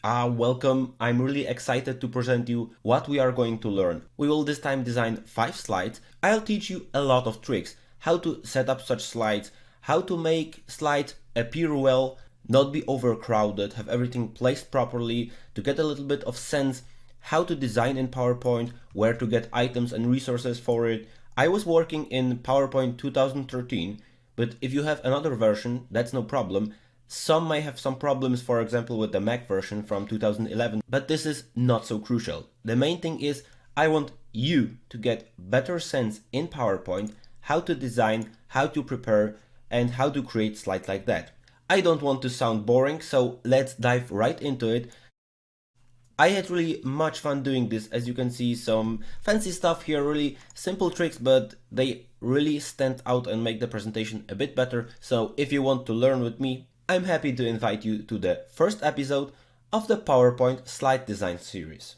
Welcome. I'm really excited to present you what we are going to learn. We will this time design 5 slides. I'll teach you a lot of tricks, how to set up such slides, how to make slides appear well, not be overcrowded, have everything placed properly, to get a little bit of sense, how to design in PowerPoint, where to get items and resources for it. I was working in PowerPoint 2013, but if you have another version, that's no problem. Some may have some problems, for example, with the Mac version from 2011, but this is not so crucial. The main thing is I want you to get better sense in PowerPoint, how to design, how to prepare, and how to create slides like that. I don't want to sound boring, so let's dive right into it. I had really much fun doing this. As you can see, some fancy stuff here, really simple tricks, but they really stand out and make the presentation a bit better. So if you want to learn with me, I'm happy to invite you to the first episode of the PowerPoint slide design series.